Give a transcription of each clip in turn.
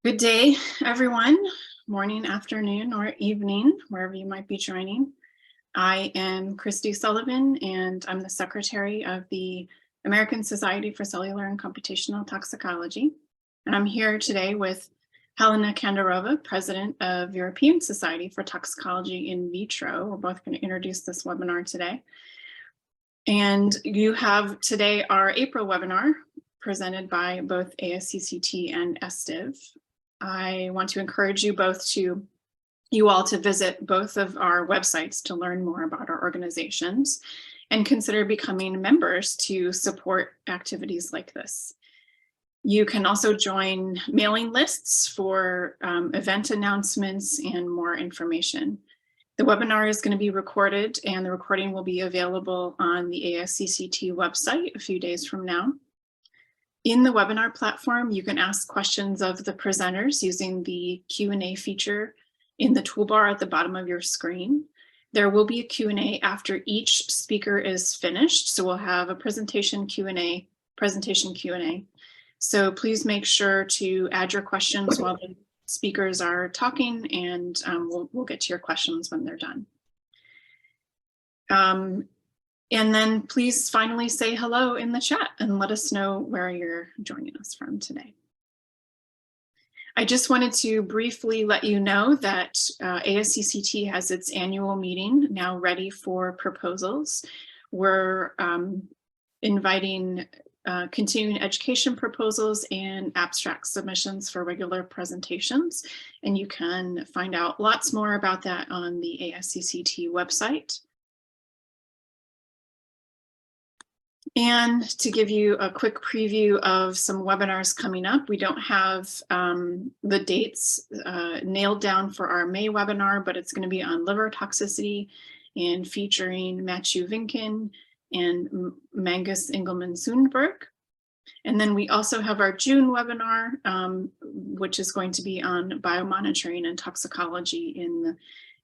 Good day, everyone. Morning, afternoon, or evening, wherever you might be joining. I am Christy Sullivan, and I'm the Secretary of the American Society for Cellular and Computational Toxicology. And I'm here today with Helena Kandarova, President of European Society for Toxicology in Vitro. We're both going to introduce this webinar today. And you have today our April webinar presented by both ASCCT and SDiv. I want to encourage you all to visit both of our websites to learn more about our organizations and consider becoming members to support activities like this. You can also join mailing lists for event announcements and more information. The webinar is going to be recorded, and the recording will be available on the ASCCT website a few days from now. In the webinar platform, you can ask questions of the presenters using the Q&A feature in the toolbar at the bottom of your screen. There will be a Q&A after each speaker is finished, so we'll have a presentation Q&A. So please make sure to add your questions while the speakers are talking, and we'll get to your questions when they're done. And then please finally say hello in the chat and let us know where you're joining us from today. I just wanted to briefly let you know that ASCCT has its annual meeting now ready for proposals. We're inviting continuing education proposals and abstract submissions for regular presentations. And you can find out lots more about that on the ASCCT website. And to give you a quick preview of some webinars coming up, we don't have the dates nailed down for our May webinar, but it's going to be on liver toxicity and featuring Matthew Vinkin and Mangus Engelman-Sundberg. And then we also have our June webinar, which is going to be on biomonitoring and toxicology in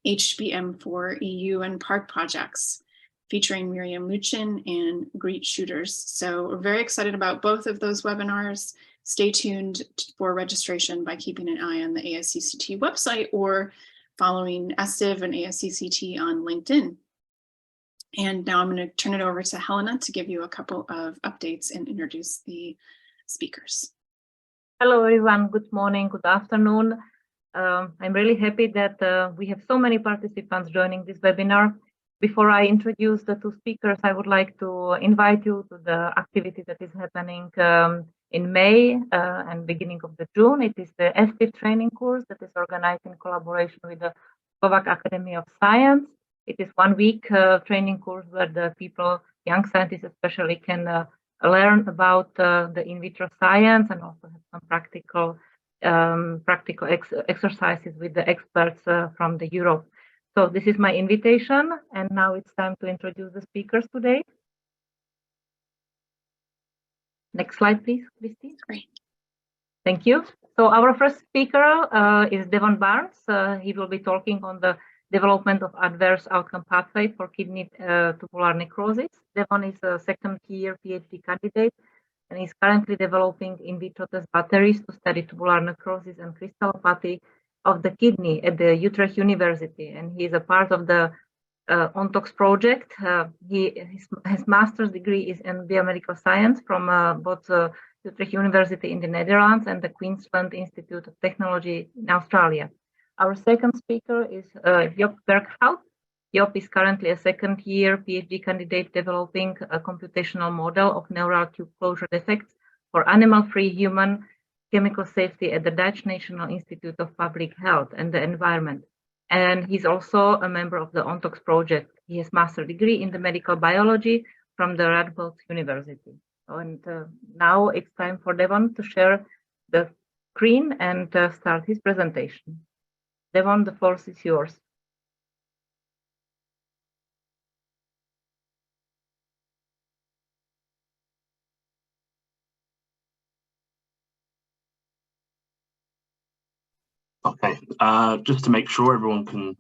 the HBM4 EU and PARC projects, featuring Miriam Luchin and Greet Shooters. So we're very excited about both of those webinars. Stay tuned for registration by keeping an eye on the ASCCT website or following SDiv and ASCCT on LinkedIn. And now I'm going to turn it over to Helena to give you a couple of updates and introduce the speakers. Hello, everyone. Good morning, good afternoon. I'm really happy that we have so many participants joining this webinar. Before I introduce the two speakers, I would like to invite you to the activity that is happening in May and beginning of June. It is the SDiv training course that is organized in collaboration with the Slovak Academy of Science. It is 1 week training course where the people, young scientists especially, can learn about the in vitro science and also have some practical exercises with the experts from the Europe. So this is my invitation, and now it's time to introduce the speakers today. Next slide, please, Christy. Great. Thank you. So our first speaker is Devon Barnes. He will be talking on the development of adverse outcome pathway for kidney tubular necrosis. Devon is a second-year PhD candidate and is currently developing in vitro test batteries to study tubular necrosis and crystallopathy of the kidney at the Utrecht University, and he is a part of the ONTOX project. His master's degree is in biomedical science from both Utrecht University in the Netherlands and the Queensland Institute of Technology in Australia. Our second speaker is Job Berkhout. Job is currently a second-year PhD candidate developing a computational model of neural tube closure defects for animal-free human chemical safety at the Dutch National Institute of Public Health and the Environment. And he's also a member of the ONTOX project. He has master's degree in the medical biology from the Radboud University. And now it's time for Devon to share the screen and start his presentation. Devon, the floor is yours. Okay, just to make sure everyone can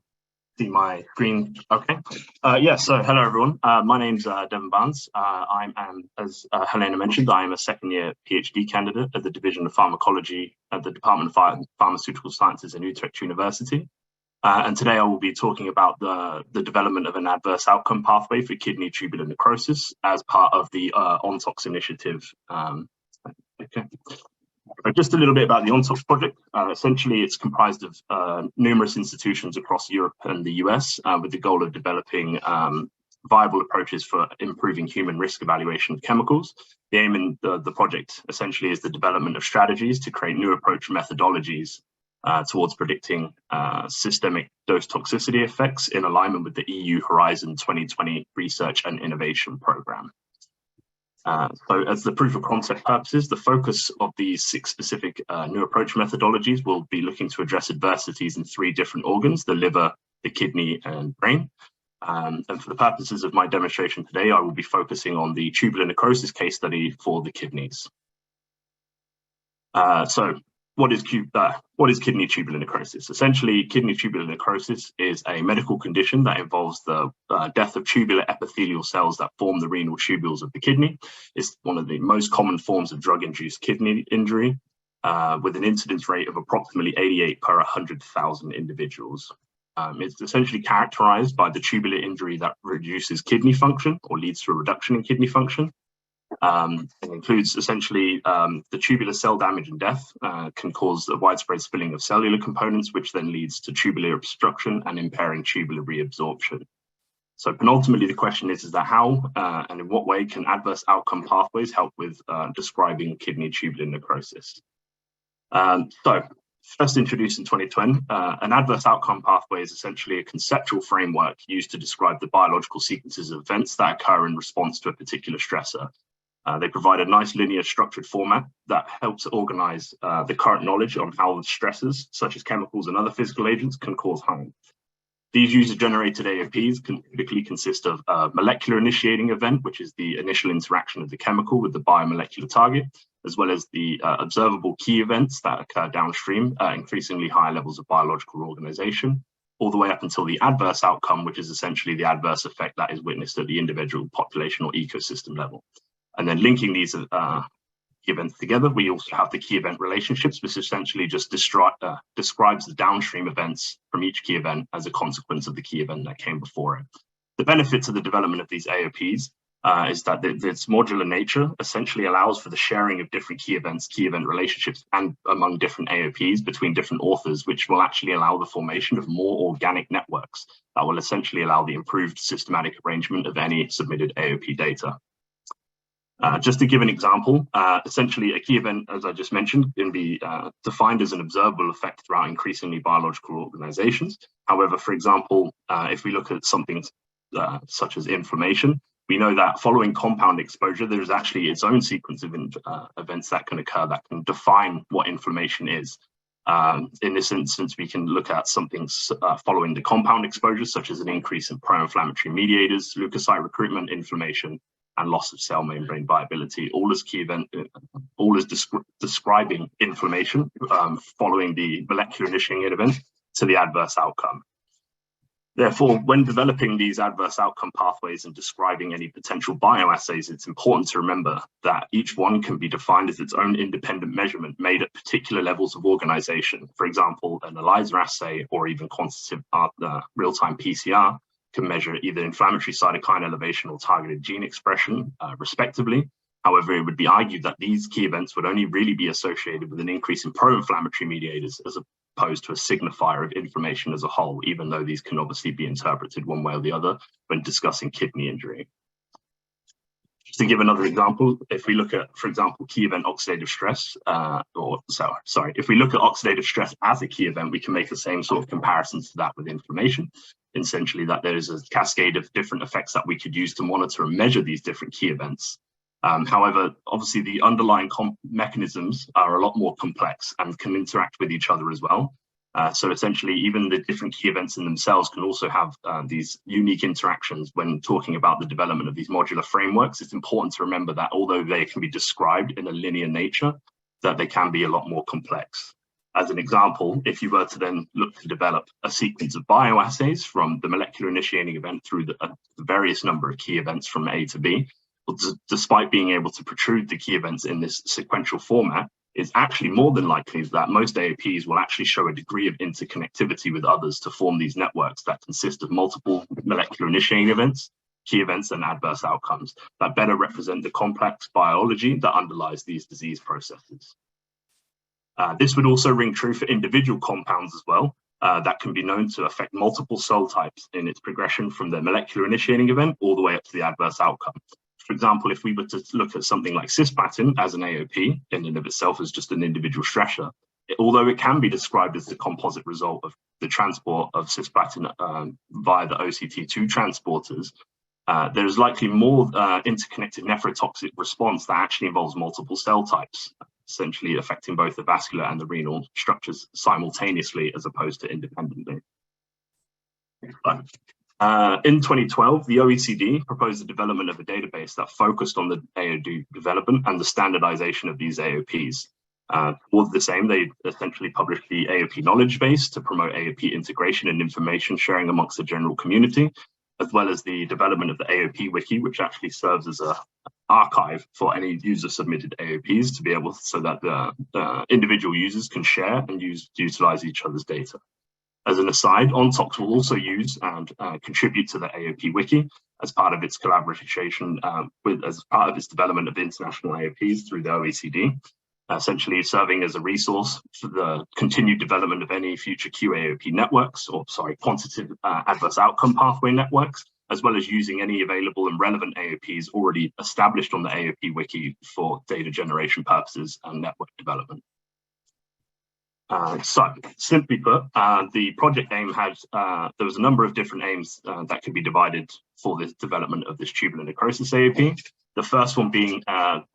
See my green, okay. Yeah, so hello everyone. My name's Devon Barnes. I am, as Helena mentioned, I am a second-year PhD candidate at the Division of Pharmacology at the Department of Pharmaceutical Sciences in Utrecht University. And today I will be talking about the development of an adverse outcome pathway for kidney tubular necrosis as part of the ONTOX initiative. Okay. Just a little bit about the ONTOX project. Essentially, it's comprised of numerous institutions across Europe and the US with the goal of developing viable approaches for improving human risk evaluation of chemicals. The aim in the project essentially is the development of strategies to create new approach methodologies towards predicting systemic dose toxicity effects in alignment with the EU Horizon 2020 Research and Innovation Programme. So as the proof of concept purposes, the focus of these 6 specific new approach methodologies will be looking to address adversities in 3 different organs, the liver, the kidney and brain. And for the purposes of my demonstration today, I will be focusing on the tubular necrosis case study for the kidneys. So what is kidney tubular necrosis? Essentially, kidney tubular necrosis is a medical condition that involves the death of tubular epithelial cells that form the renal tubules of the kidney. It's one of the most common forms of drug-induced kidney injury, with an incidence rate of approximately 88 per 100,000 individuals. It's essentially characterized by the tubular injury that reduces kidney function or leads to a reduction in kidney function. It includes essentially the tubular cell damage and death can cause a widespread spilling of cellular components, which then leads to tubular obstruction and impairing tubular reabsorption. So penultimately, the question is that how and in what way can adverse outcome pathways help with describing kidney tubular necrosis? So first introduced in 2020, an adverse outcome pathway is essentially a conceptual framework used to describe the biological sequences of events that occur in response to a particular stressor. They provide a nice linear structured format that helps organize the current knowledge on how stressors, such as chemicals and other physical agents, can cause harm. These user-generated AOPs can typically consist of a molecular initiating event, which is the initial interaction of the chemical with the biomolecular target, as well as the observable key events that occur downstream, increasingly higher levels of biological organization, all the way up until the adverse outcome, which is essentially the adverse effect that is witnessed at the individual population or ecosystem level. And then linking these events together, we also have the key event relationships, which essentially just describes the downstream events from each key event as a consequence of the key event that came before it. The benefit to the development of these AOPs is that its modular nature essentially allows for the sharing of different key event relationships and among different AOPs between different authors, which will actually allow the formation of more organic networks that will essentially allow the improved systematic arrangement of any submitted AOP data. Just to give an example, essentially a key event, as I just mentioned, can be defined as an observable effect throughout increasingly biological organizations. However, for example, if we look at something such as inflammation, we know that following compound exposure, there's actually its own sequence of events that can occur that can define what inflammation is. In this instance, we can look at something following the compound exposure, such as an increase in pro-inflammatory mediators, leukocyte recruitment, inflammation, and loss of cell membrane viability, all as key event, all as describing inflammation following the molecular initiating event to the adverse outcome. Therefore, when developing these adverse outcome pathways and describing any potential bioassays, it's important to remember that each one can be defined as its own independent measurement made at particular levels of organization. For example, an ELISA assay or even quantitative real-time PCR can measure either inflammatory cytokine elevation or targeted gene expression, respectively. However, it would be argued that these key events would only really be associated with an increase in pro-inflammatory mediators as opposed to a signifier of inflammation as a whole, even though these can obviously be interpreted one way or the other when discussing kidney injury. Just to give another example, if we look at, for example, key event oxidative stress, if we look at oxidative stress as a key event, we can make the same sort of comparisons to that with inflammation. Essentially, that there is a cascade of different effects that we could use to monitor and measure these different key events. However, obviously, the underlying mechanisms are a lot more complex and can interact with each other as well. So essentially, even the different key events in themselves can also have these unique interactions when talking about the development of these modular frameworks. It's important to remember that although they can be described in a linear nature, that they can be a lot more complex. As an example, if you were to then look to develop a sequence of bioassays from the molecular initiating event through the various number of key events from A to B, well, despite being able to protrude the key events in this sequential format, it's actually more than likely that most AOPs will actually show a degree of interconnectivity with others to form these networks that consist of multiple molecular initiating events, key events, and adverse outcomes that better represent the complex biology that underlies these disease processes. This would also ring true for individual compounds as well, that can be known to affect multiple cell types in its progression from the molecular initiating event all the way up to the adverse outcome. For example, if we were to look at something like cisplatin as an AOP, in and of itself as just an individual stressor, although it can be described as the composite result of the transport of cisplatin via the OCT2 transporters, there is likely more interconnected nephrotoxic response that actually involves multiple cell types, essentially affecting both the vascular and the renal structures simultaneously as opposed to independently. In 2012, the OECD proposed the development of a database that focused on the AOD development and the standardization of these AOPs. Towards this aim, they essentially published the AOP Knowledge Base to promote AOP integration and information sharing amongst the general community, as well as the development of the AOP Wiki, which actually serves as an archive for any user-submitted AOPs to be able so that the individual users can share and utilize each other's data. As an aside, ONTOX will also use and contribute to the AOP Wiki as part of its collaboration as part of its development of international AOPs through the OECD, essentially serving as a resource for the continued development of any future QAOP networks, or quantitative adverse outcome pathway networks, as well as using any available and relevant AOPs already established on the AOP Wiki for data generation purposes and network development. So, simply put, the project aim had, there was a number of different aims that could be divided for the development of this tubular necrosis AOP. The first one being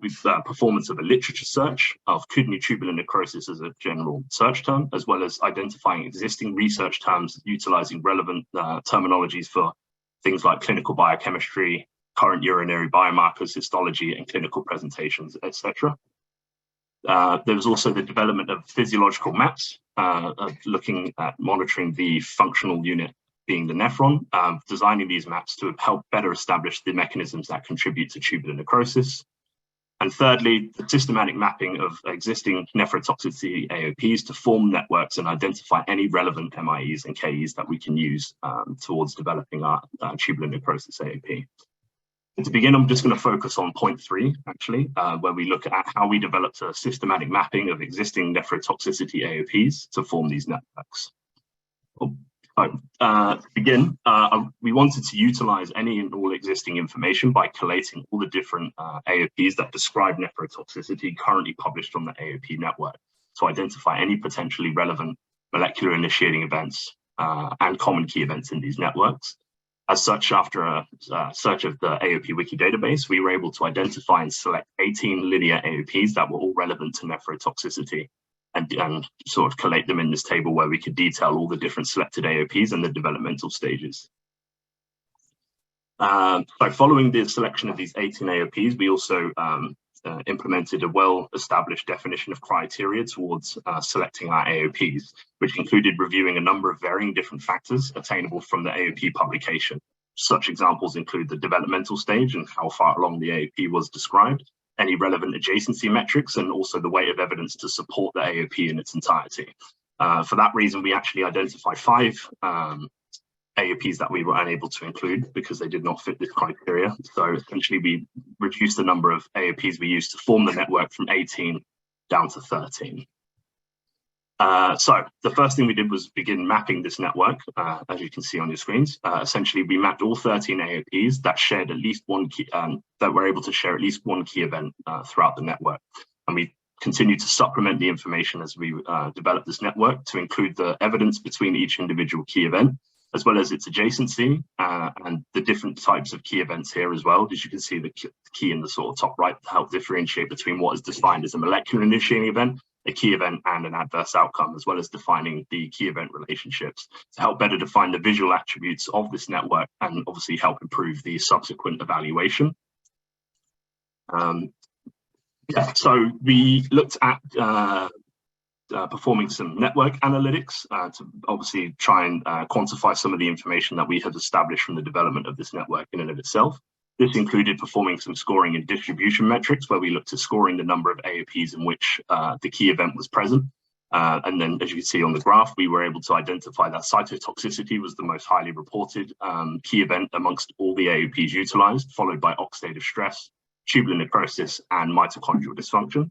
with performance of a literature search of kidney tubular necrosis as a general search term, as well as identifying existing research terms utilizing relevant terminologies for things like clinical biochemistry, current urinary biomarkers, histology, and clinical presentations, etc. There was also the development of physiological maps, looking at monitoring the functional unit being the nephron, designing these maps to help better establish the mechanisms that contribute to tubular necrosis. And thirdly, the systematic mapping of existing nephrotoxicity AOPs to form networks and identify any relevant MIEs and KEs that we can use towards developing our tubular necrosis AOP. And to begin, I'm just going to focus on point 3, actually, where we look at how we developed a systematic mapping of existing nephrotoxicity AOPs to form these networks. To begin, we wanted to utilize any and all existing information by collating all the different AOPs that describe nephrotoxicity currently published on the AOP network to identify any potentially relevant molecular initiating events and common key events in these networks. As such, after a search of the AOP Wiki database, we were able to identify and select 18 linear AOPs that were all relevant to nephrotoxicity and sort of collate them in this table where we could detail all the different selected AOPs and the developmental stages. So following the selection of these 18 AOPs, we also implemented a well-established definition of criteria towards selecting our AOPs, which included reviewing a number of varying different factors attainable from the AOP publication. Such examples include the developmental stage and how far along the AOP was described, any relevant adjacency metrics, and also the weight of evidence to support the AOP in its entirety. For that reason, we actually identified 5 AOPs that we were unable to include because they did not fit this criteria. So essentially, we reduced the number of AOPs we used to form the network from 18 down to 13. So the first thing we did was begin mapping this network, as you can see on your screens. Essentially, we mapped all 13 AOPs that shared at least one key, that were able to share at least one key event throughout the network. And we continued to supplement the information as we developed this network to include the evidence between each individual key event, as well as its adjacency and the different types of key events here as well. As you can see, the key in the sort of top right to help differentiate between what is defined as a molecular initiating event, a key event, and an adverse outcome, as well as defining the key event relationships to help better define the visual attributes of this network and obviously help improve the subsequent evaluation. So we looked at performing some network analytics to obviously try and quantify some of the information that we had established from the development of this network in and of itself. This included performing some scoring and distribution metrics, where we looked at scoring the number of AOPs in which the key event was present. And then, as you can see on the graph, we were able to identify that cytotoxicity was the most highly reported key event amongst all the AOPs utilized, followed by oxidative stress, tubular necrosis, and mitochondrial dysfunction.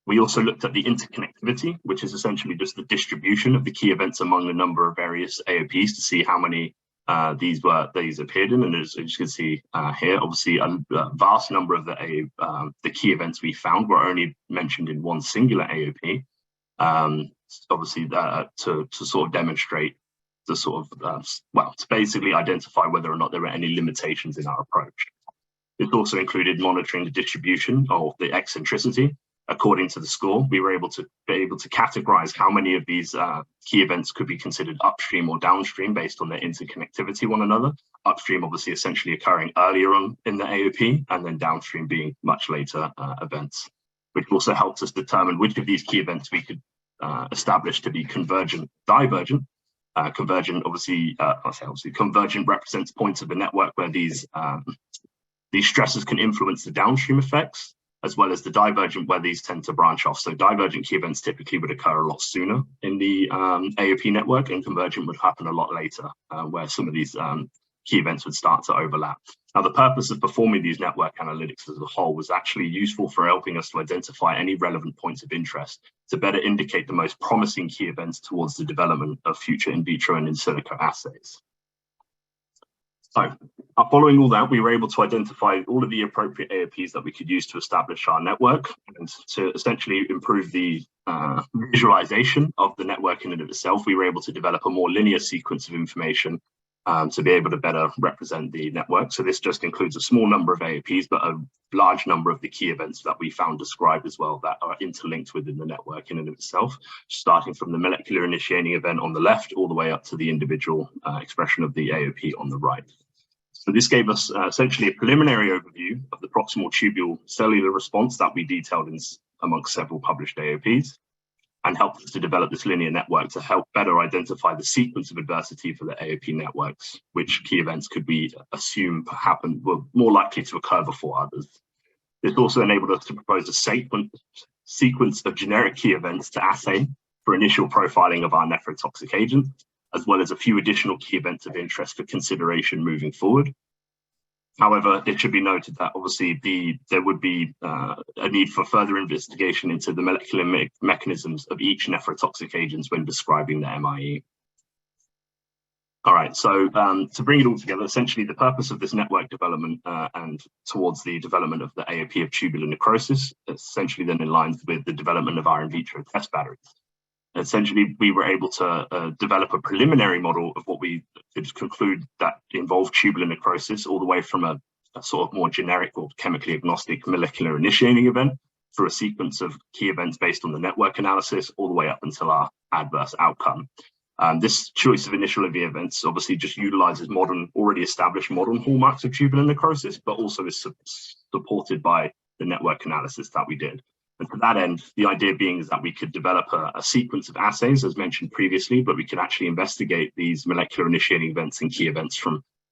We also looked at the interconnectivity, which is essentially just the distribution of the key events among the number of various AOPs to see how many these appeared in. And as you can see here, obviously a vast number of the key events we found were only mentioned in one singular AOP, obviously to sort of demonstrate the sort of, to basically identify whether or not there were any limitations in our approach. It also included monitoring the distribution of the eccentricity. According to the score, we were able to categorize how many of these key events could be considered upstream or downstream based on their interconnectivity one another. Upstream obviously essentially occurring earlier on in the AOP, and then downstream being much later events, which also helps us determine which of these key events we could establish to be convergent, divergent. Convergent obviously convergent represents points of the network where these stresses can influence the downstream effects, as well as the divergent where these tend to branch off. So divergent key events typically would occur a lot sooner in the AOP network, and convergent would happen a lot later, where some of these key events would start to overlap. Now, the purpose of performing these network analytics as a whole was actually useful for helping us to identify any relevant points of interest to better indicate the most promising key events towards the development of future in vitro and in silico assays. So, following all that, we were able to identify all of the appropriate AOPs that we could use to establish our network and to essentially improve the visualization of the network in and of itself. We were able to develop a more linear sequence of information to be able to better represent the network. So this just includes a small number of AOPs, but a large number of the key events that we found described as well that are interlinked within the network in and of itself, starting from the molecular initiating event on the left all the way up to the individual expression of the AOP on the right. So this gave us essentially a preliminary overview of the proximal tubule cellular response that we detailed amongst several published AOPs, and helped us to develop this linear network to help better identify the sequence of adversity for the AOP networks, which key events could we assume were more likely to occur before others. This also enabled us to propose a sequence of generic key events to assay for initial profiling of our nephrotoxic agent, as well as a few additional key events of interest for consideration moving forward. However, it should be noted that obviously there would be a need for further investigation into the molecular mechanisms of each nephrotoxic agent when describing the MIE. All right, so to bring it all together, essentially the purpose of this network development and towards the development of the AOP of tubular necrosis essentially then aligns with the development of our in vitro test batteries. Essentially, we were able to develop a preliminary model of what we could conclude that involved tubular necrosis, all the way from a sort of more generic or chemically agnostic molecular initiating event through a sequence of key events based on the network analysis, all the way up until our adverse outcome. This choice of initial events obviously just utilizes already established modern hallmarks of tubular necrosis, but also is supported by the network analysis that we did. And to that end, the idea being is that we could develop a sequence of assays, as mentioned previously, but we could actually investigate these molecular initiating events and key events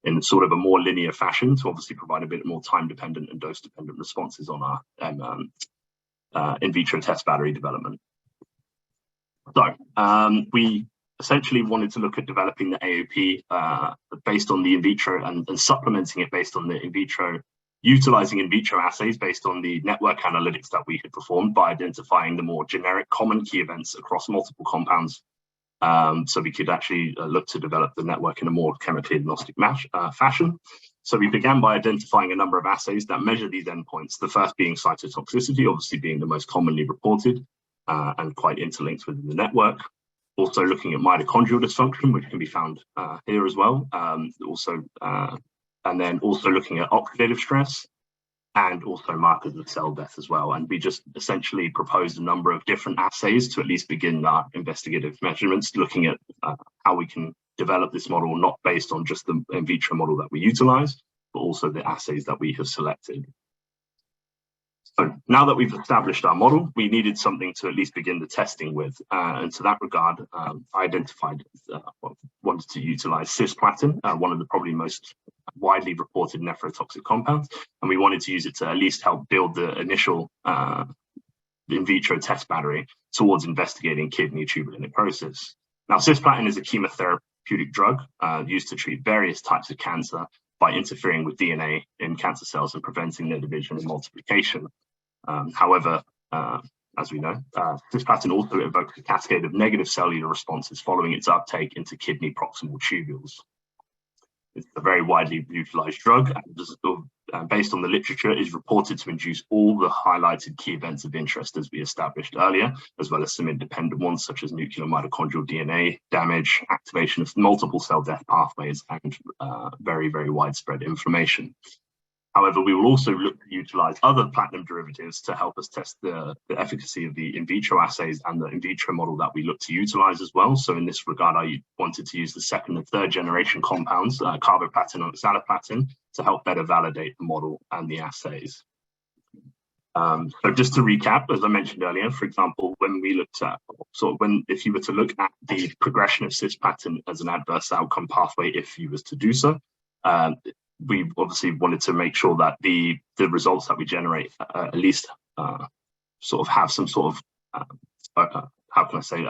in sort of a more linear fashion to obviously provide a bit more time-dependent and dose-dependent responses on our in vitro test battery development. So we essentially wanted to look at developing the AOP based on the in vitro and supplementing it based on the in vitro, utilizing in vitro assays based on the network analytics that we had performed by identifying the more generic common key events across multiple compounds. So we could actually look to develop the network in a more chemically agnostic fashion. So we began by identifying a number of assays that measure these endpoints, the first being cytotoxicity, obviously being the most commonly reported and quite interlinked within the network. Also looking at mitochondrial dysfunction, which can be found here as well. And then also looking at oxidative stress and also markers of cell death as well. And we just essentially proposed a number of different assays to at least begin our investigative measurements, looking at how we can develop this model, not based on just the in vitro model that we utilize, but also the assays that we have selected. So now that we've established our model, we needed something to at least begin the testing with. And to that regard, I identified, wanted to utilize cisplatin, one of the probably most widely reported nephrotoxic compounds. And we wanted to use it to at least help build the initial in vitro test battery towards investigating kidney tubular necrosis. Now, cisplatin is a chemotherapeutic drug used to treat various types of cancer by interfering with DNA in cancer cells and preventing their division and multiplication. However, as we know, cisplatin also evokes a cascade of negative cellular responses following its uptake into kidney proximal tubules. It's a very widely utilized drug, and based on the literature, is reported to induce all the highlighted key events of interest as we established earlier, as well as some independent ones such as nuclear mitochondrial DNA damage, activation of multiple cell death pathways, and very, very widespread inflammation. However, we will also look to utilize other platinum derivatives to help us test the efficacy of the in vitro assays and the in vitro model that we look to utilize as well. So in this regard, I wanted to use the second and third generation compounds, carboplatin and oxaliplatin, to help better validate the model and the assays. So just to recap, as I mentioned earlier, for example, when we looked at, if you were to look at the progression of cisplatin as an adverse outcome pathway, if you was to do so, we obviously wanted to make sure that the results that we generate at least sort of have some sort of, how can I say,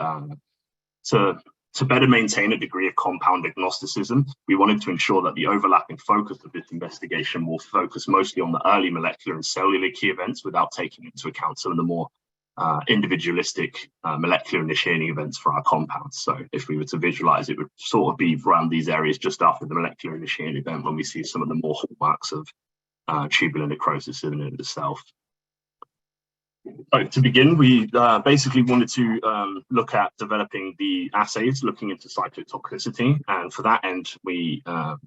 to better maintain a degree of compound agnosticism, we wanted to ensure that the overlapping focus of this investigation will focus mostly on the early molecular and cellular key events without taking into account some of the more individualistic molecular initiating events for our compounds. So if we were to visualize, it would sort of be around these areas just after the molecular initiating event when we see some of the more hallmarks of tubular necrosis in and of itself. So to begin, we basically wanted to look at developing the assays, looking into cytotoxicity. And for that end, we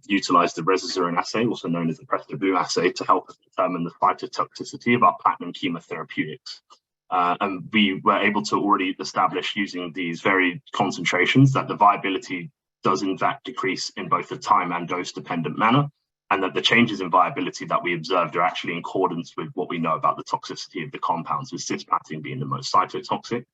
utilized the Resizurin assay, also known as the Presto Blue assay, to help us determine the cytotoxicity of our platinum chemotherapeutics. And we were able to already establish using these varied concentrations that the viability does in fact decrease in both a time and dose dependent manner, and that the changes in viability that we observed are actually in accordance with what we know about the toxicity of the compounds, with cisplatin being the most cytotoxic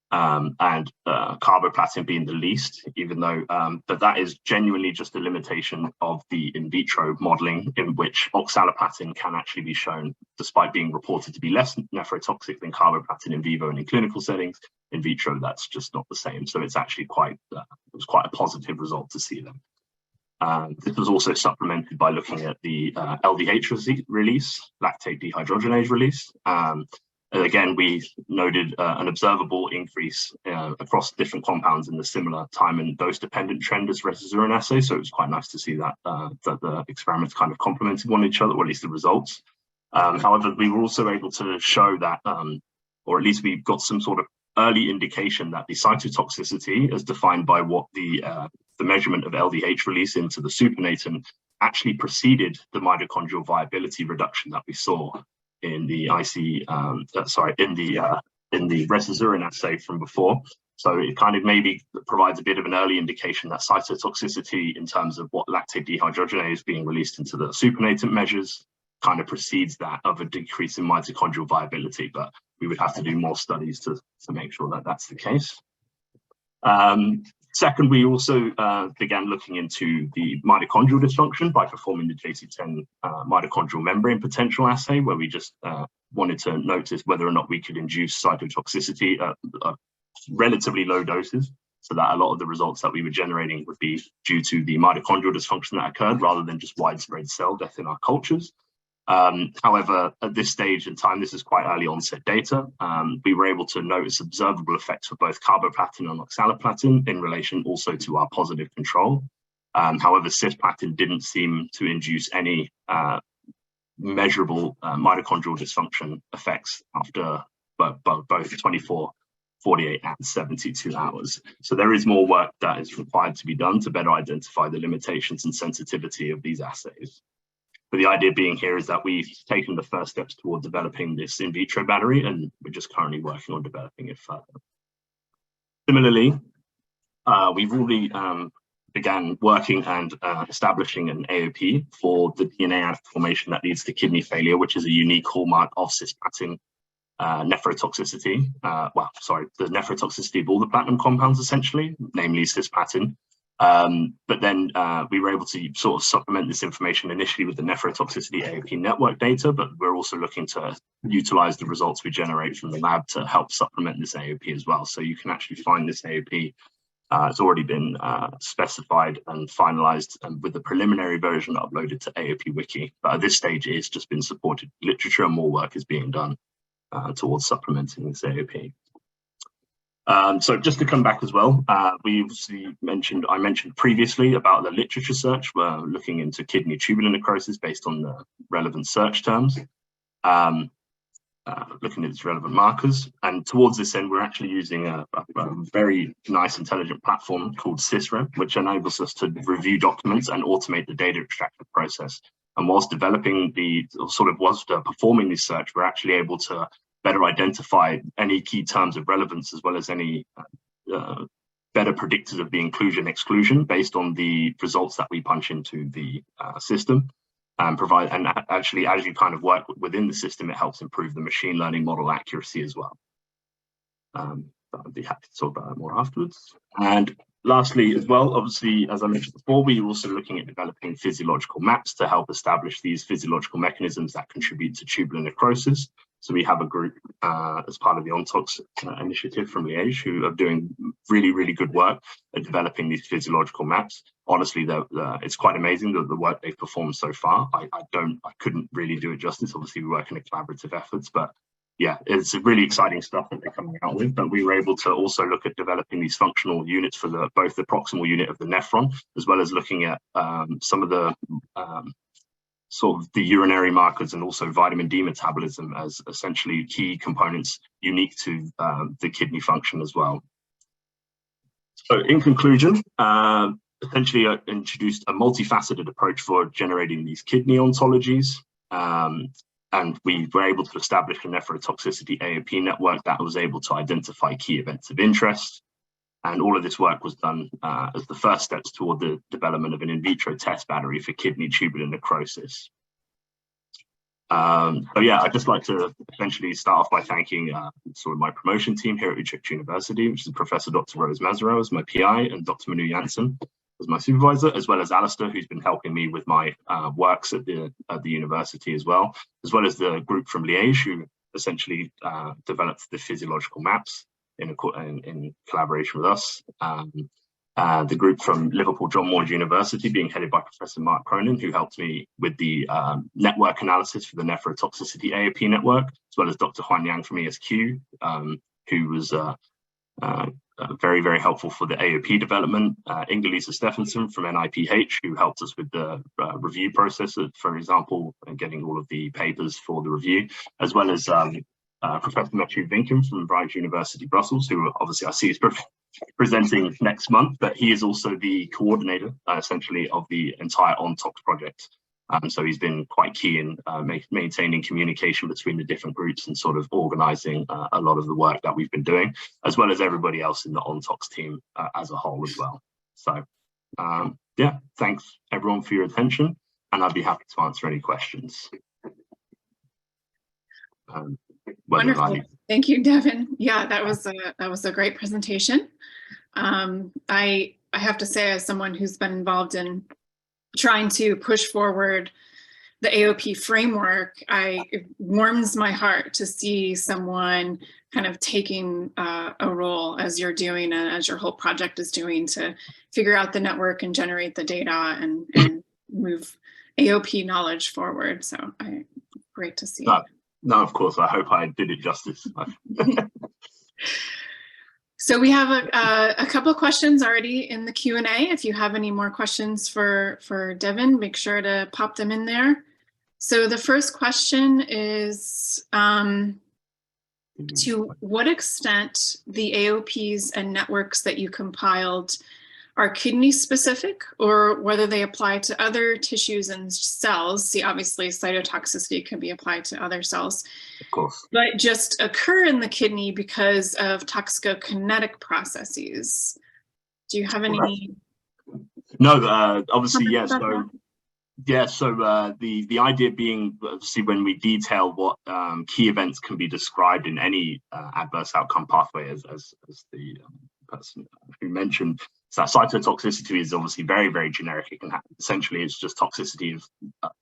and carboplatin being the least, even though but that is genuinely just a limitation of the in vitro modeling, in which oxaliplatin can actually be shown, despite being reported to be less nephrotoxic than carboplatin in vivo and in clinical settings. In vitro, that's just not the same. So it's actually quite it was quite a positive result to see them. This was also supplemented by looking at the LDH release, lactate dehydrogenase release. Again, we noted an observable increase across different compounds in the similar time and dose-dependent trend as Resizurin assay. So it was quite nice to see that that the experiments kind of complemented one each other, or at least the results. However, we were also able to show that, or at least we got some sort of early indication that the cytotoxicity, as defined by what the measurement of LDH release into the supernatant, actually preceded the mitochondrial viability reduction that we saw in the in the Resizurin assay from before. So it kind of maybe provides a bit of an early indication that cytotoxicity in terms of what lactate dehydrogenase being released into the supernatant measures kind of precedes that of a decrease in mitochondrial viability, but we would have to do more studies to make sure that that's the case. Second, we also began looking into the mitochondrial dysfunction by performing the JC10 mitochondrial membrane potential assay, where we just wanted to notice whether or not we could induce cytotoxicity at relatively low doses, so that a lot of the results that we were generating would be due to the mitochondrial dysfunction that occurred rather than just widespread cell death in our cultures. However, at this stage in time, this is quite early onset data. We were able to notice observable effects for both carboplatin and oxaliplatin in relation also to our positive control. However, cisplatin didn't seem to induce any measurable mitochondrial dysfunction effects after both 24, 48 and 72 hours. So there is more work that is required to be done to better identify the limitations and sensitivity of these assays. But the idea being here is that we've taken the first steps toward developing this in vitro battery, and we're just currently working on developing it further. Similarly, we've already began working and establishing an AOP for the DNA adduct formation that leads to kidney failure, which is a unique hallmark of cisplatin nephrotoxicity. The nephrotoxicity of all the platinum compounds, essentially, namely cisplatin. But then we were able to sort of supplement this information initially with the nephrotoxicity AOP network data, but we're also looking to utilize the results we generate from the lab to help supplement this AOP as well. So you can actually find this AOP. It's already been specified and finalized with the preliminary version uploaded to AOP Wiki. But at this stage, it's just been supported literature, and more work is being done towards supplementing this AOP. So just to come back as well, I mentioned previously about the literature search. We're looking into kidney tubular necrosis based on the relevant search terms, looking at its relevant markers. And towards this end, we're actually using a very nice intelligent platform called SysRev, which enables us to review documents and automate the data extraction process. And whilst performing this search, we're actually able to better identify any key terms of relevance, as well as any better predictors of the inclusion-exclusion based on the results that we punch into the system, and actually, as you kind of work within the system, it helps improve the machine learning model accuracy as well. But I'd be happy to talk about that more afterwards. And lastly, as well, obviously, as I mentioned before, we're also looking at developing physiological maps to help establish these physiological mechanisms that contribute to tubular necrosis. So we have a group as part of the ONTOX initiative from Liège who are doing really, really good work at developing these physiological maps. Honestly, it's quite amazing the work they've performed so far. I couldn't really do it justice. Obviously, we work in a collaborative efforts, but yeah, it's really exciting stuff that they're coming out with. But we were able to also look at developing these functional units for both the proximal unit of the nephron, as well as looking at some of the sort of the urinary markers and also vitamin D metabolism as essentially key components unique to the kidney function as well. So in conclusion, essentially I introduced a multifaceted approach for generating these kidney ontologies. And we were able to establish a nephrotoxicity AOP network that was able to identify key events of interest. And all of this work was done as the first steps toward the development of an in vitro test battery for kidney tubular necrosis. So yeah, I'd just like to essentially start off by thanking sort of my promotion team here at Utrecht University, which is Professor Dr. Rose Mazerow as my PI and Dr. Manu Janssen as my supervisor, as well as Alistair, who's been helping me with my works at the university as well as the group from Liège, who essentially developed the physiological maps in collaboration with us. The group from Liverpool John Moores University being headed by Professor Mark Cronin, who helped me with the network analysis for the nephrotoxicity AOP network, as well as Dr. Huan Yang from ESQ, who was very, very helpful for the AOP development. Inga-Lisa Stephenson from NIPH, who helped us with the review process, for example, and getting all of the papers for the review, as well as Professor Matthew Vinken from Vrije University Brussels, who obviously I see is presenting next month, but he is also the coordinator, essentially, of the entire ONTOX project. So he's been quite key in maintaining communication between the different groups and sort of organizing a lot of the work that we've been doing, as well as everybody else in the ONTOX team as a whole as well. So yeah, thanks everyone for your attention, and I'd be happy to answer any questions. Wonderful. Thank you, Devon. Yeah, that was a great presentation. I have to say, as someone who's been involved in trying to push forward the AOP framework, it warms my heart to see someone kind of taking a role as you're doing and as your whole project is doing to figure out the network and generate the data and move AOP knowledge forward. So great to see. No, of course. I hope I did it justice. So we have a couple of questions already in the Q&A. If you have any more questions for Devon, make sure to pop them in there. So the first question is, to what extent the AOPs and networks that you compiled are kidney specific, or whether they apply to other tissues and cells? See, obviously cytotoxicity can be applied to other cells, of course, but just occur in the kidney because of toxicokinetic processes. Do you have any? No, obviously, yeah. So the idea being, obviously, when we detail what key events can be described in any adverse outcome pathway, as the person who mentioned, so cytotoxicity is obviously very, very generic. It can happen. Essentially, it's just toxicity of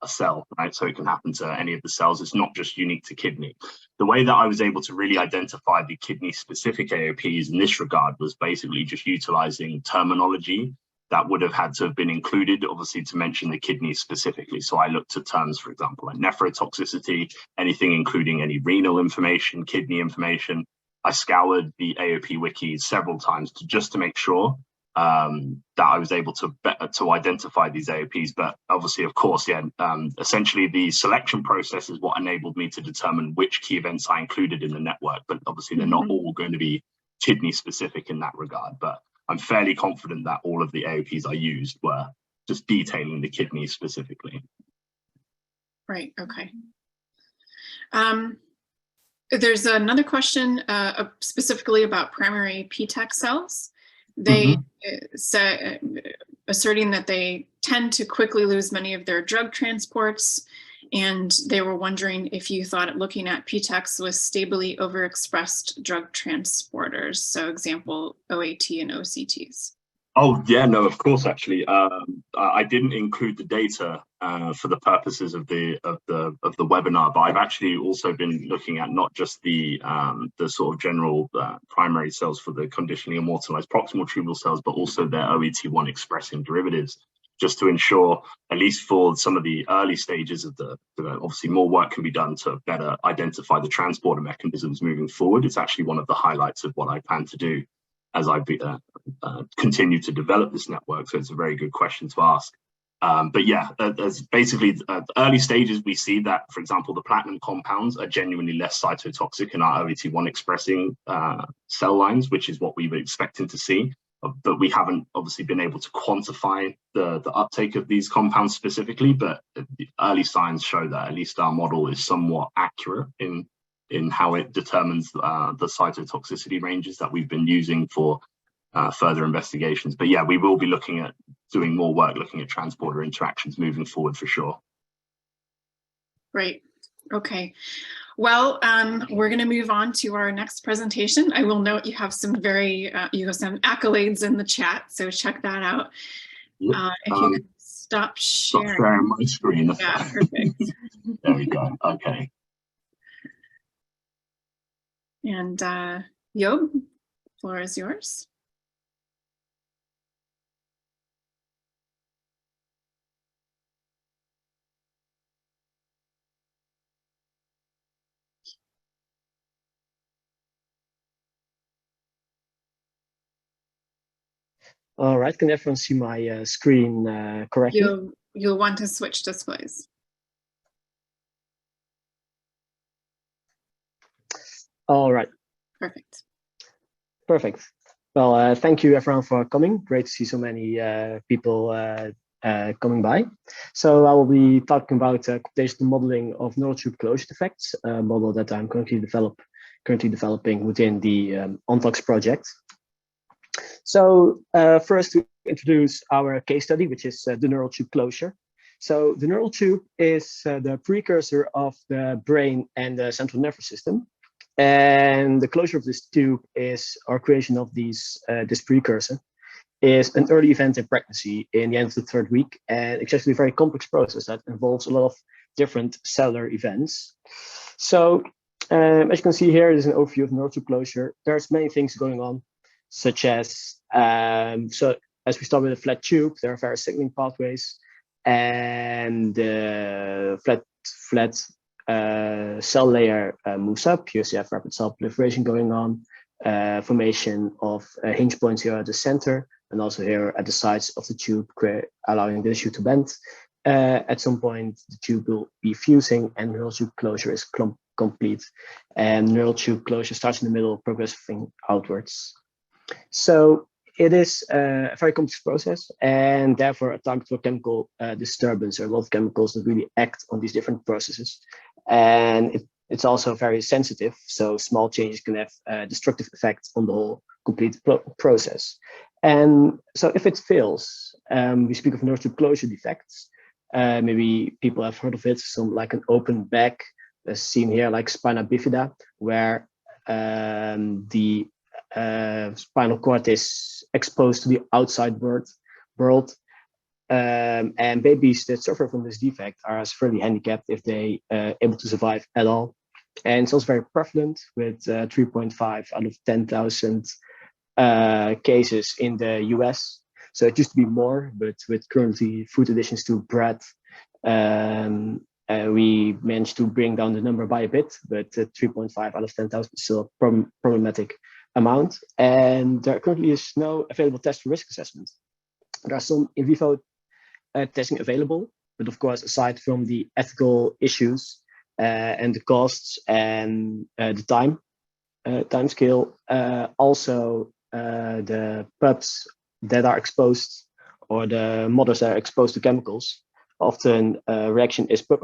a cell, right? So it can happen to any of the cells. It's not just unique to kidney. The way that I was able to really identify the kidney-specific AOPs in this regard was basically just utilizing terminology that would have had to have been included, obviously, to mention the kidney specifically. So I looked at terms, for example, like nephrotoxicity, anything including any renal information, kidney information. I scoured the AOP wiki several times to make sure that I was able to identify these AOPs. But obviously, of course, yeah, essentially the selection process is what enabled me to determine which key events I included in the network. But obviously, they're not all going to be kidney specific in that regard. But I'm fairly confident that all of the AOPs I used were just detailing the kidney specifically. Right, okay. There's another question specifically about primary PTEC cells. They say, asserting that they tend to quickly lose many of their drug transports, and they were wondering if you thought looking at PTECs was stably overexpressed drug transporters, so example, OAT and OCTs. Oh yeah, no, of course. Actually, I didn't include the data for the purposes of the webinar, but I've actually also been looking at not just the sort of general primary cells for the conditionally immortalized proximal tubule cells, but also their OET1 expressing derivatives, just to ensure, at least for some of the early stages of obviously more work can be done to better identify the transporter mechanisms moving forward. It's actually one of the highlights of what I plan to do as I continue to develop this network. So it's a very good question to ask. But yeah, as basically early stages, we see that, for example, the platinum compounds are genuinely less cytotoxic in our OET1 expressing cell lines, which is what we were expecting to see. But we haven't obviously been able to quantify the uptake of these compounds specifically, but the early signs show that at least our model is somewhat accurate in how it determines the cytotoxicity ranges that we've been using for further investigations. But yeah, we will be looking at doing more work, looking at transporter interactions moving forward for sure. Great. Okay. Well, we're going to move on to our next presentation. I will note you have some you have some accolades in the chat, so check that out. Yep. If you could stop sharing. Stop sharing my screen. Yeah, perfect. There we go. Okay. And Job, floor is yours. All right, can everyone see my screen correctly? You'll want to switch displays. All right. Perfect. Perfect. Well, thank you everyone for coming. Great to see so many people coming by. So I will be talking about computational modeling of neural tube closure defects, a model that I'm currently developing within the ONTOX project. So first to introduce our case study, which is the neural tube closure. So the neural tube is the precursor of the brain and the central nervous system. And the closure of this tube is, or creation of this precursor, is an early event in pregnancy in the end of the 3rd week. And it's actually a very complex process that involves a lot of different cellular events. So as you can see here, is an overview of neural tube closure. There's many things going on, such as, so as we start with a flat tube, there are various signaling pathways, and the flat cell layer moves up. You have rapid cell proliferation going on, formation of hinge points here at the center, and also here at the sides of the tube, allowing the tissue to bend. At some point, the tube will be fusing, and neural tube closure is complete. And neural tube closure starts in the middle, progressing outwards. So it is a very complex process, and therefore a target for chemical disturbance. There are a lot of chemicals that really act on these different processes. And it's also very sensitive, so small changes can have a destructive effect on the whole complete process. And so if it fails, we speak of neural closure defects. Maybe people have heard of it, some like an open back, as seen here, like spina bifida, where the spinal cord is exposed to the outside world. And babies that suffer from this defect are severely handicapped if they able to survive at all. And it's also very prevalent with 3.5 out of 10,000 cases in the US. So it used to be more, but with currently food additions to bread, we managed to bring down the number by a bit, but 3.5 out of 10,000 is still a problematic amount. And there currently is no available test for risk assessment. There are some in vivo testing available, but of course, aside from the ethical issues and the costs and the time scale, also the pups that are exposed, or the mothers that are exposed to chemicals, often reaction is pup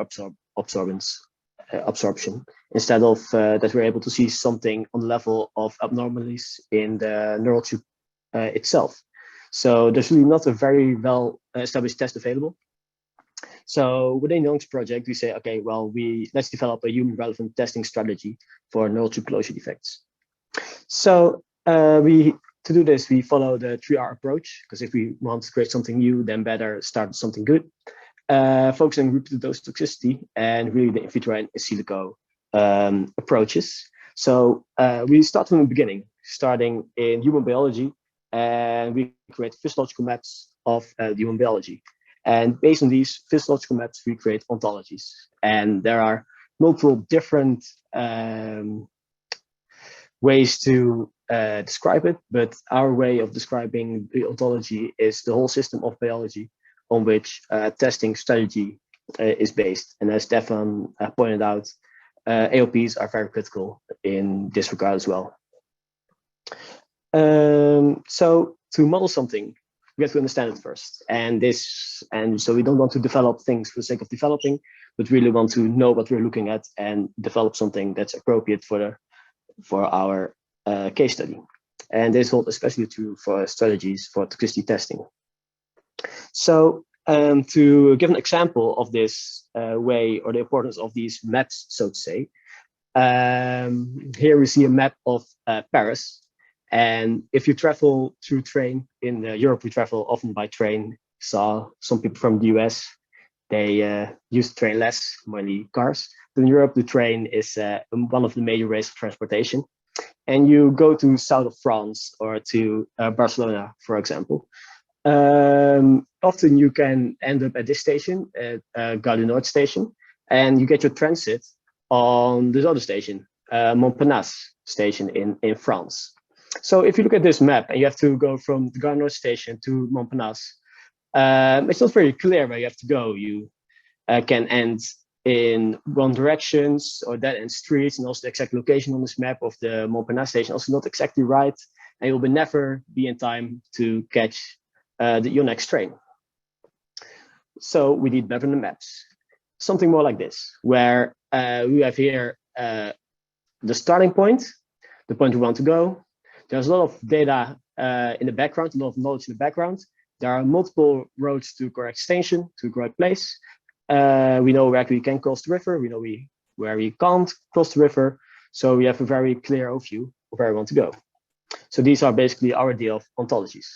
absorption, instead of that we're able to see something on the level of abnormalities in the neural tube itself. So there's really not a very well established test available. So within the ONTOX project, we say, okay, well, let's develop a human relevant testing strategy for neural tube closure defects. So to do this, we follow the 3R approach, because if we want to create something new, then better start with something good. Focusing on repeated dose toxicity and really the in vitro and in silico approaches. So we start from the beginning, starting in human biology, and we create physiological maps of human biology. And based on these physiological maps, we create ontologies. And there are multiple different ways to describe it, but our way of describing the ontology is the whole system of biology on which testing strategy is based. And as Devon pointed out, AOPs are very critical in this regard as well. So to model something, we have to understand it first. And so we don't want to develop things for the sake of developing, but really want to know what we're looking at and develop something that's appropriate for our case study. And this holds especially true for strategies for toxicity testing. So to give an example of this way, or the importance of these maps, so to say, here we see a map of Paris. And if you travel through train, in Europe, we travel often by train. Saw some people from the US, they use the train less, mainly cars. But in Europe, the train is one of the major ways of transportation. And you go to south of France or to Barcelona, for example. Often you can end up at this station, at Gare du Nord station, and you get your transit on this other station, Montparnasse station in France. So if you look at this map and you have to go from the Gare du Nord station to Montparnasse, it's not very clear where you have to go. You can end in one directions or dead end streets, and also the exact location on this map of the Montparnasse station also not exactly right, and you will never be in time to catch your next train. So we need better maps, something more like this, where we have here the starting point, the point we want to go. There's a lot of data in the background, a lot of knowledge in the background. There are multiple roads to correct station, to the correct place. We know where we can cross the river. We know where we can't cross the river. So we have a very clear overview of where we want to go. So these are basically our idea of ontologies.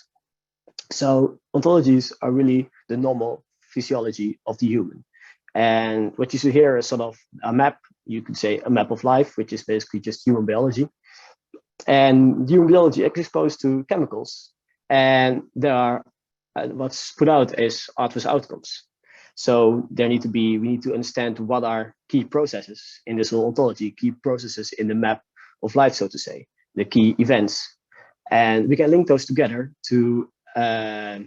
So ontologies are really the normal physiology of the human. And what you see here is sort of a map, you could say a map of life, which is basically just human biology. And human biology is exposed to chemicals, and there are what's put out is adverse outcomes. So we need to understand what are key processes in this whole ontology, key processes in the map of life, so to say, the key events. And we can link those together to a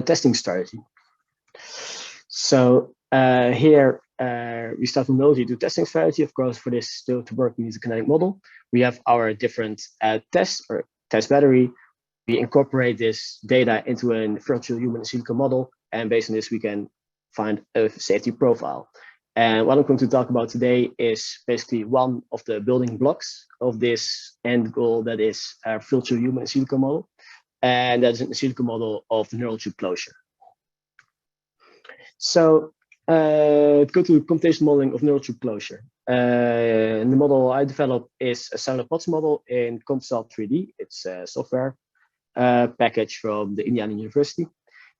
testing strategy. So here we start from biology to testing strategy. Of course, for this to work, we need a kinetic model. We have our different tests or test battery. We incorporate this data into a virtual human in silico model, and based on this, we can find a safety profile. And what I'm going to talk about today is basically one of the building blocks of this end goal, that is a virtual human in silico model. and that's an physiological model of the neural tube closure. So to go to computational modeling of neural tube closure. The model I developed is a cellular pods model in Computational 3D. It's a software package from the Indiana University,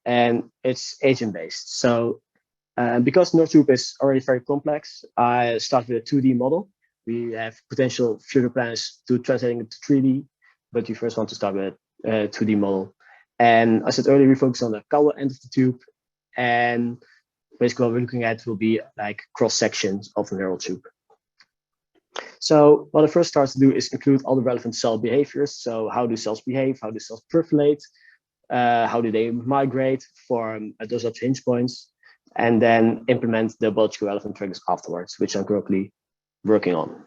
and it's agent-based. So because neural tube is already very complex, I start with a 2D model. We have potential future plans to translating it to 3D, but we first want to start with a 2D model. And I said earlier, we focus on the caudal end of the tube, and basically what we're looking at will be like cross sections of the neural tube. So what I first start to do is include all the relevant cell behaviors. So how do cells behave? How do cells proliferate? How do they migrate, form those up hinge points, and then implement the biologically relevant triggers afterwards, which I'm currently working on.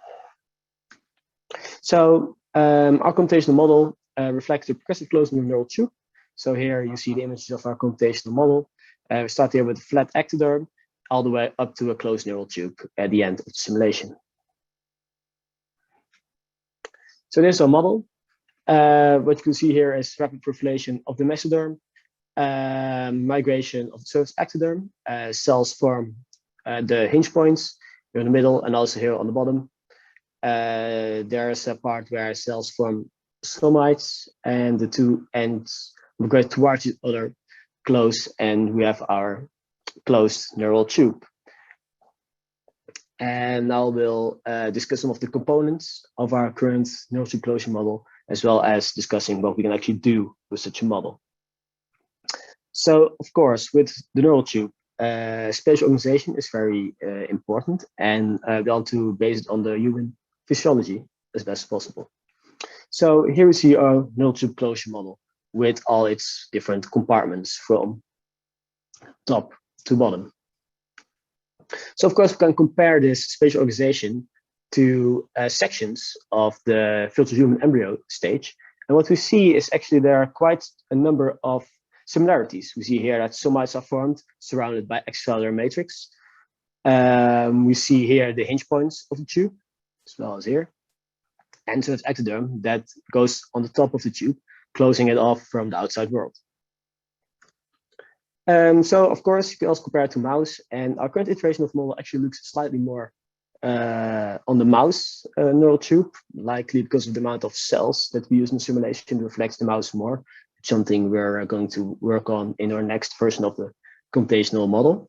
So our computational model reflects the progressive closing of the neural tube. So here you see the images of our computational model. We start here with a flat ectoderm, all the way up to a closed neural tube at the end of the simulation. So there's our model. What you can see here is rapid proliferation of the mesoderm, migration of the surface ectoderm, cells form the hinge points here in the middle and also here on the bottom. There's a part where cells form somites, and the two ends migrate towards each other, close, and we have our closed neural tube. And now we'll discuss some of the components of our current neural tube closure model, as well as discussing what we can actually do with such a model. So, of course, with the neural tube, spatial organization is very important, and we want to base it on the human physiology as best as possible. So here we see our neural tube closure model with all its different compartments from top to bottom. So of course we can compare this spatial organization to sections of the filtered human embryo stage. And what we see is actually there are quite a number of similarities. We see here that somites are formed surrounded by extracellular matrix. We see here the hinge points of the tube, as well as here. And so it's ectoderm that goes on the top of the tube, closing it off from the outside world. So of course, you can also compare it to mouse, and our current iteration of the model actually looks slightly more on the mouse neural tube, likely because of the amount of cells that we use in the simulation reflects the mouse more, something we're going to work on in our next version of the computational model.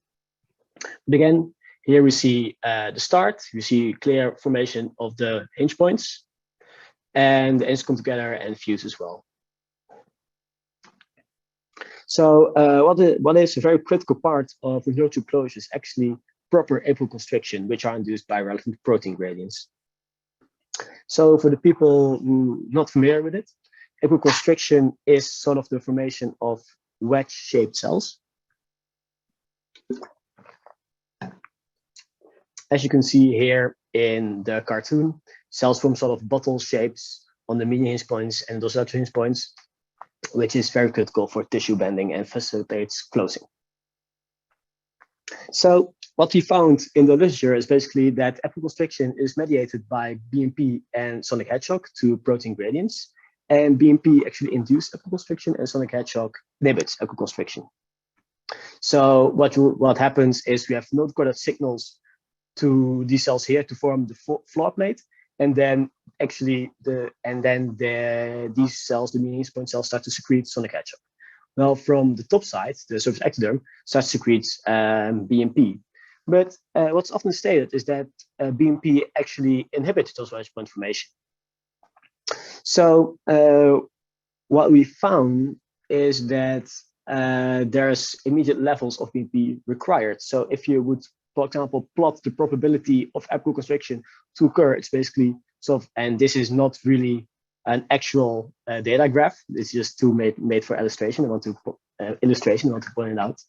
But again, here we see the start, we see clear formation of the hinge points, and the ends come together and fuse as well. So what is a very critical part of the neural tube closure is actually proper apical constriction, which are induced by relevant protein gradients. So for the people who are not familiar with it, apical constriction is sort of the formation of wedge-shaped cells. As you can see here in the cartoon, cells form sort of bottle shapes on the median hinge points and those other hinge points, which is very critical for tissue bending and facilitates closing. So what we found in the literature is basically that apical constriction is mediated by BMP and sonic hedgehog to protein gradients, and BMP actually induces apical constriction and sonic hedgehog inhibits apical constriction. So what happens is we have node-coded signals to these cells here to form the floor plate, and then actually these cells, the median hinge point cells, start to secrete sonic hedgehog. Well, from the top side, the surface ectoderm starts to secrete BMP. But what's often stated is that BMP actually inhibits those wedge point formation. So what we found is that there's immediate levels of BMP required. So if you would, for example, plot the probability of apical constriction to occur, it's basically sort of, and this is not really an actual data graph. It's just made for illustration. I want to point it out.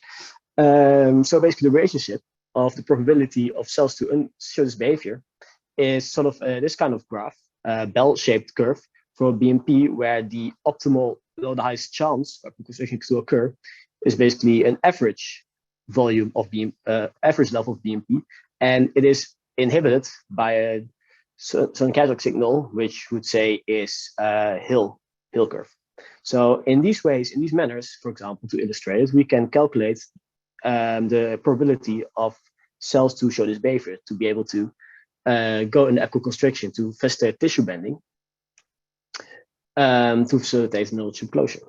So basically, the relationship of the probability of cells to show this behavior is sort of this kind of graph, bell-shaped curve for BMP, where the optimal, the highest chance for apical constriction to occur is basically an average volume of average level of BMP, and it is inhibited by a sonic hedgehog signal, which would say is a hill curve. So in these ways, in these manners, for example, to illustrate it, we can calculate the probability of cells to show this behavior, to be able to go in equiconstriction to facilitate tissue bending, to facilitate neural tube closure.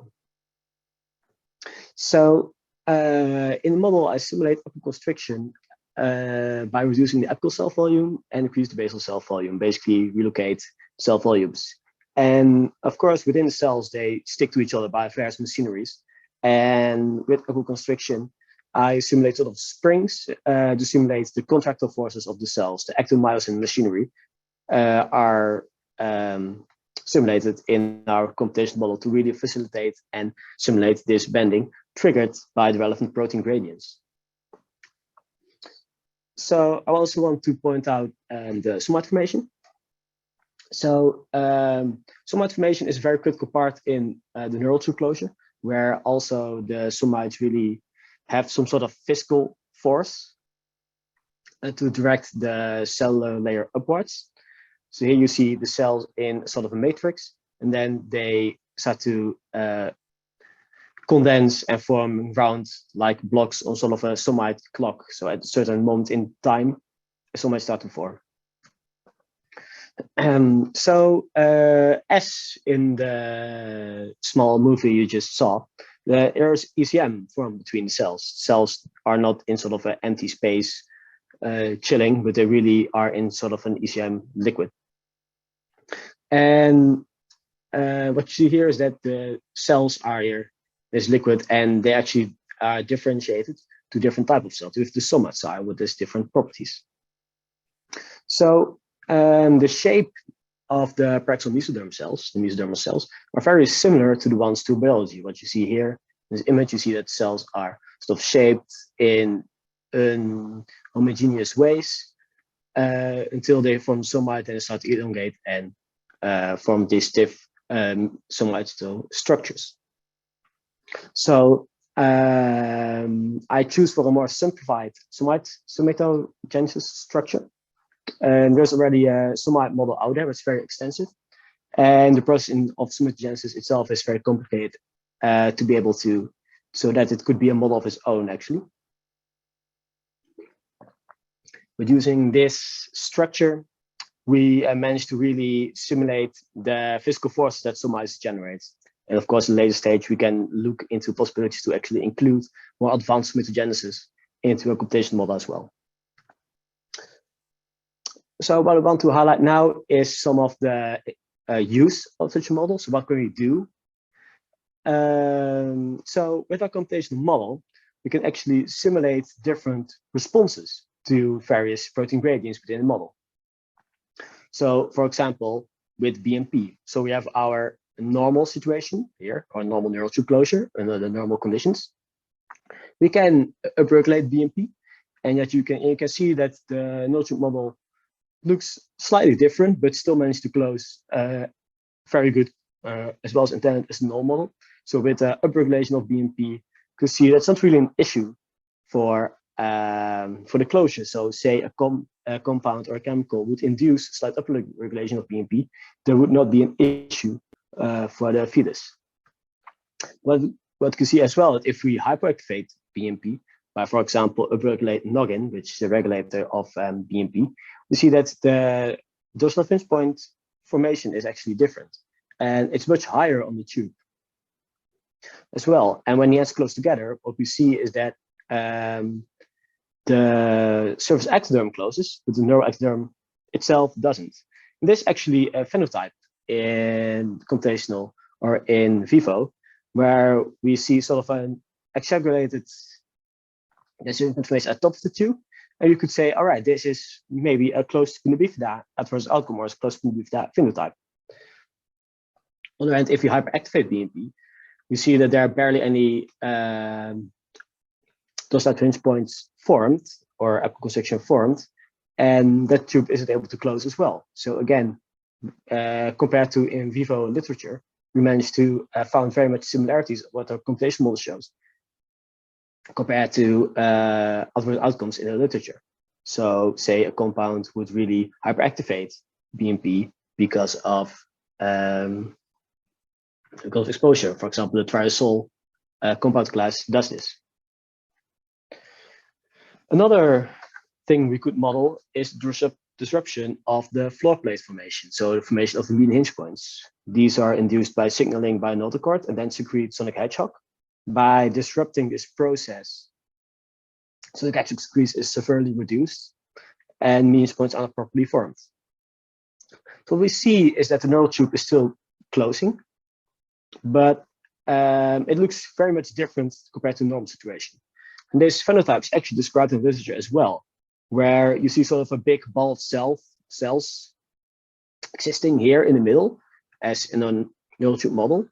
So in the model, I simulate equiconstriction by reducing the apical cell volume and increase the basal cell volume, basically relocate cell volumes. And of course, within the cells, they stick to each other by various machineries. And with equiconstriction, I simulate sort of springs to simulate the contractile forces of the cells. The actin-myosin machinery are simulated in our computational model to really facilitate and simulate this bending triggered by the relevant protein gradients. So I also want to point out the Somite formation. So Somite formation is a very critical part in the neural tube closure, where also the somites really have some sort of physical force to direct the cellular layer upwards. So here you see the cells in sort of a matrix, and then they start to condense and form round like blocks on sort of a somite clock. So at a certain moment in time, somites start to form. As in the small movie you just saw, there's ECM formed between the cells. Cells are not in sort of an empty space chilling, but they really are in sort of an ECM liquid. And what you see here is that the cells are here, this liquid, and they actually are differentiated to different types of cells with the somite side with these different properties. So the shape of the paraxial mesoderm cells, the mesodermal cells, are very similar to the ones to biology. What you see here in this image, you see that cells are sort of shaped in homogeneous ways until they form somite and start to elongate and form these stiff somite structures. So I choose for a more simplified somatogenesis structure. And there's already a somite model out there. It's very extensive. And the process of somatogenesis itself is very complicated to be able to, so that it could be a model of its own, actually. But using this structure, we managed to really simulate the physical forces that somites generate. And of course, in a later stage, we can look into possibilities to actually include more advanced somatogenesis into a computational model as well. So what I want to highlight now is some of the use of such a model. So what can we do? So with our computational model, we can actually simulate different responses to various protein gradients within the model. So for example, with BMP, so we have our normal situation here, or normal neural tube closure under the normal conditions. We can upregulate BMP, and yet you can see that the neural tube model looks slightly different, but still managed to close very good, as well as intended as the normal model. So with upregulation of BMP, you can see that's not really an issue for the closure. So say a compound or a chemical would induce slight upregulation of BMP, there would not be an issue for the fetus. What you can see as well, if we hyperactivate BMP by, for example, upregulate noggin, which is a regulator of BMP, we see that the dorsal pinch point formation is actually different, and it's much higher on the tube as well. And when the ends close together, what we see is that the surface ectoderm closes, but the neuroectoderm itself doesn't. And this is actually a phenotype in computational or in vivo, where we see sort of an exaggerated information at the top of the tube. And you could say, all right, this is maybe a close to bifida adverse outcome or a close to bifida phenotype. On the other hand, if you hyperactivate BMP, you see that there are barely any dorsal hinge points formed or equiconstriction formed, and that tube isn't able to close as well. So again, compared to in vivo literature, we managed to found very much similarities what our computational model shows compared to adverse outcomes in the literature. So say a compound would really hyperactivate BMP because of because exposure. For example, the triazole compound class does this. Another thing we could model is disruption of the floor plate formation, so the formation of the median hinge points. These are induced by signaling by a notochord and then secrete sonic hedgehog. By disrupting this process, sonic hedgehog secretion is severely reduced and median hinge points are not properly formed. So what we see is that the neural tube is still closing, but it looks very much different compared to the normal situation. And this phenotype is actually described in the literature as well, where you see sort of a big ball of cells existing here in the middle as in a neural tube model.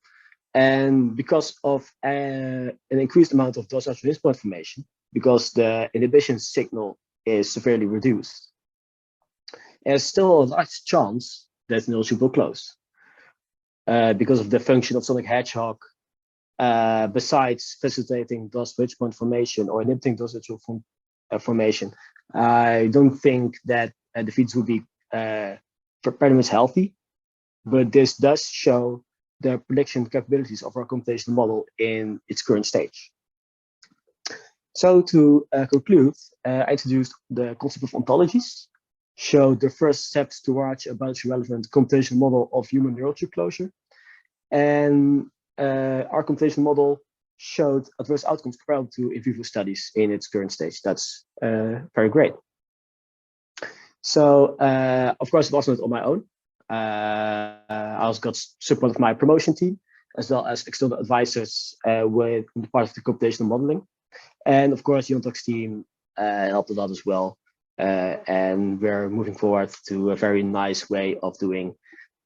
And because of an increased amount of dose-natural hinge point formation, because the inhibition signal is severely reduced, there's still a large chance that the neural tube will close because of the function of sonic hedgehog. Besides facilitating dose hinge point formation or inhibiting dose formation, I don't think that the feeds will be pretty much healthy, but this does show the prediction capabilities of our computational model in its current stage. So to conclude, I introduced the concept of ontologies, showed the first steps towards a biologically relevant computational model of human neural tube closure, and our computational model showed adverse outcomes compared to in vivo studies in its current stage. That's very great. So, of course, it wasn't on my own. I also got support of my promotion team, as well as external advisors with the part of the computational modeling. And of course, the ONTOX team helped a lot as well. And we're moving forward to a very nice way of doing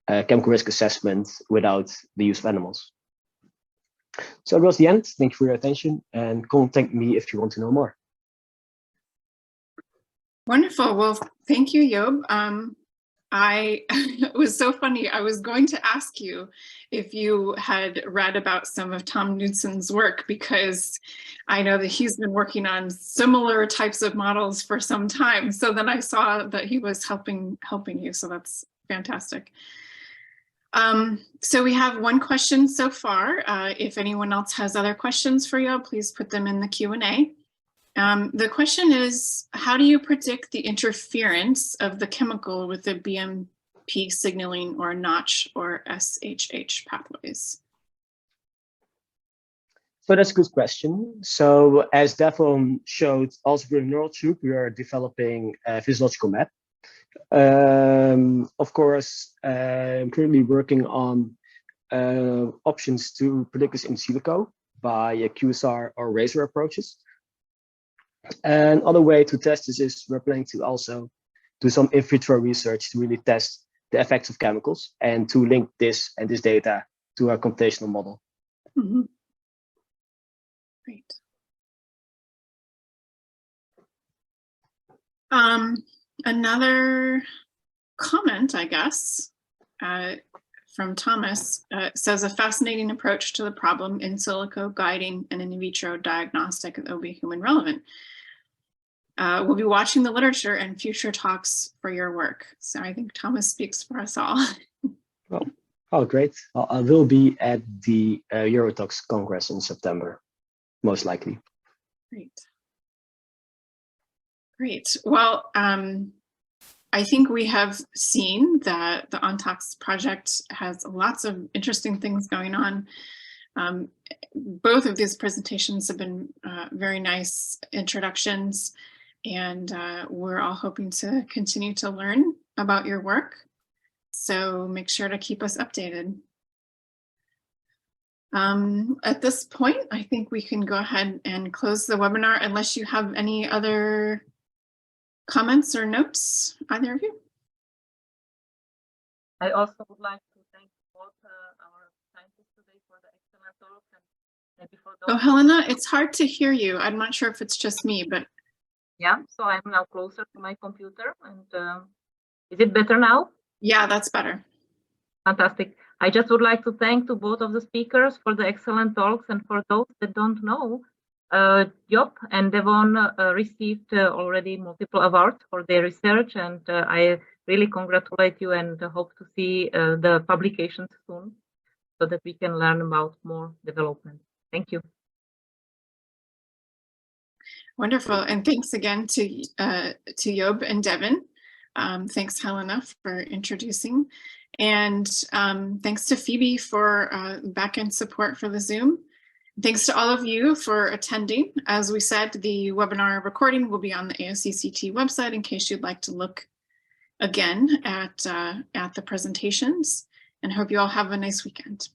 chemical risk assessment without the use of animals. So that was the end. Thank you for your attention, and contact me if you want to know more. Wonderful. Well, thank you, Job. It was so funny. I was going to ask you if you had read about some of Tom Knudson's work, because I know that he's been working on similar types of models for some time. So then I saw that he was helping you. So that's fantastic. So we have one question so far. If anyone else has other questions for you, please put them in the Q&A. The question is, how do you predict the interference of the chemical with the BMP signaling or Notch or SHH pathways? So that's a good question. So as Devon showed, also for the neural tube, we are developing a physiological map. Of course, I'm currently working on options to predict this in silico by QSR or RASER approaches. And other way to test this is we're planning to also do some in vitro research to really test the effects of chemicals and to link this and this data to our computational model. Mm-hmm. Great. Another comment, I guess, from Thomas says a fascinating approach to the problem in silico guiding an in vitro diagnostic that will be human relevant. We'll be watching the literature and future talks for your work. So I think Thomas speaks for us all. Well, oh, great. I will be at the EuroTalks Congress in September, most likely. Great. Great. Well, I think we have seen that the ONTOX project has lots of interesting things going on. Both of these presentations have been very nice introductions, and we're all hoping to continue to learn about your work. So make sure to keep us updated. At this point, I think we can go ahead and close the webinar unless you have any other comments or notes, either of you? I also would like to thank both our scientists today for the excellent talk. And before those... Oh, Helena, it's hard to hear you. I'm not sure if it's just me, but... Yeah, so I'm now closer to my computer. And is it better now? Yeah, that's better. Fantastic. I just would like to thank to both of the speakers for the excellent talks. And for those that don't know, Job and Devon received already multiple awards for their research, and I really congratulate you and hope to see the publications soon. so that we can learn about more development. Thank you. Wonderful, and thanks again to Job and Devon. Thanks, Helena, for introducing, and thanks to Phoebe for back-end support for the Zoom. Thanks to all of you for attending. As we said, the webinar recording will be on the ASCCT website in case you'd like to look again at the presentations, and hope you all have a nice weekend.